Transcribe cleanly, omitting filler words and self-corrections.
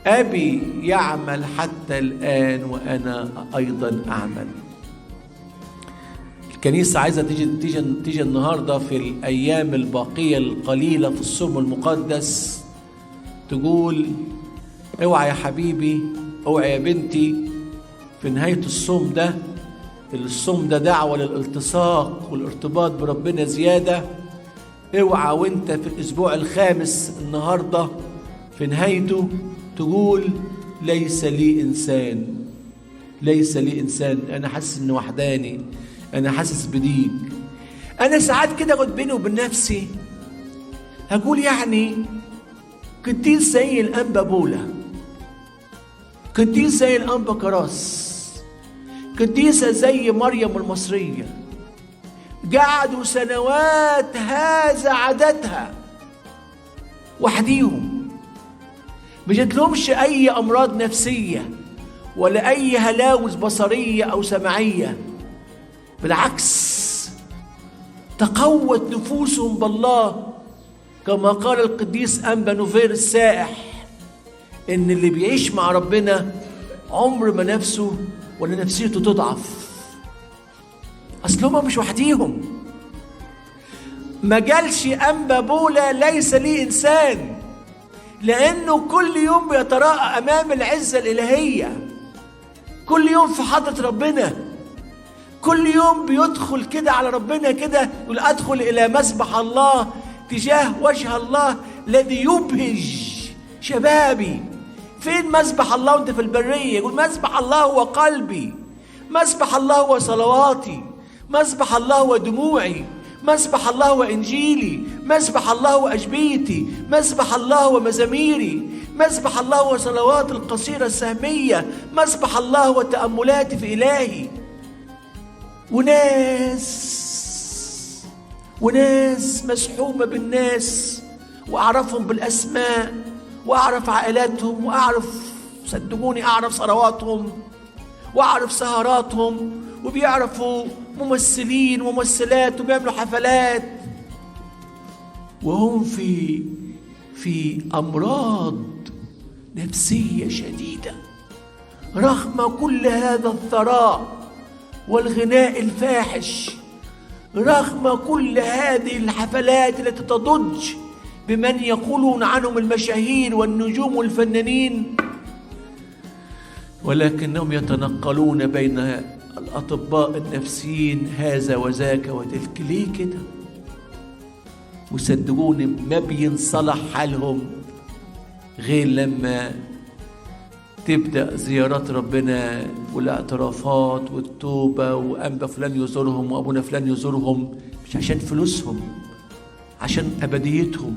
أبي يعمل حتى الآن وأنا أيضا أعمل. الكنيسة عايزة تيجي النهاردة في الأيام الباقية القليلة في الصوم المقدس تقول اوعى يا حبيبي، اوعى يا بنتي، في نهاية الصوم ده دعوة للالتصاق والارتباط بربنا زيادة. اوعى وانت في الأسبوع الخامس النهاردة في نهايته تقول ليس لي إنسان، أنا حاسس إني وحداني، أنا حاسس بضيق. أنا ساعات كده قلت بيني وبين نفسي هقول يعني قديس زي الأنبا بولا، قديس زي الأنبا كراس، قديسة زي مريم المصرية، قعدوا سنوات هذا عددها وحديهم، ما جاتلهمش أي أمراض نفسية ولا أي هلاوس بصرية أو سمعية، بالعكس تقوت نفوسهم بالله، كما قال القديس أنبا نوفير السائح إن اللي بيعيش مع ربنا عمر ما نفسه ولا نفسيته تضعف. أصلهم مش وحديهم. ما قالش أنبا بولا ليس لي إنسان، لأنه كل يوم بيتراءى أمام العزة الإلهية، كل يوم في حضرة ربنا، كل يوم بيدخل كده على ربنا كده، يقول أدخل إلى مسبح الله تجاه وجه الله الذي يبهج شبابي. فين مسبح الله وانت في البرية؟ يقول مسبح الله هو قلبي، مسبح الله هو صلواتي، مسبح الله هو دموعي، مسبح الله هو إنجيلي، مسبح الله هو أجبيتي، مسبح الله هو مزاميري، مسبح الله هو صلوات القصيرة السهمية، مسبح الله هو تأملاتي في إلهي. وناس مسحومة بالناس، وأعرفهم بالأسماء، وأعرف عائلاتهم، وأعرف صدقوني أعرف ثرواتهم، وأعرف سهراتهم، وبيعرفوا ممثلين وممثلات وبيعملوا حفلات، وهم في أمراض نفسية شديدة رغم كل هذا الثراء والغناء الفاحش، رغم كل هذه الحفلات التي تضج بمن يقولون عنهم المشاهير والنجوم والفنانين، ولكنهم يتنقلون بين الأطباء النفسيين هذا وذاك وتلك. ليه كده؟ وصدقوني ما بينصلح حالهم غير لما تبدأ زيارات ربنا والاعترافات والتوبة، وأنبا فلان يزورهم وأبونا فلان يزورهم، مش عشان فلوسهم، عشان أبديتهم،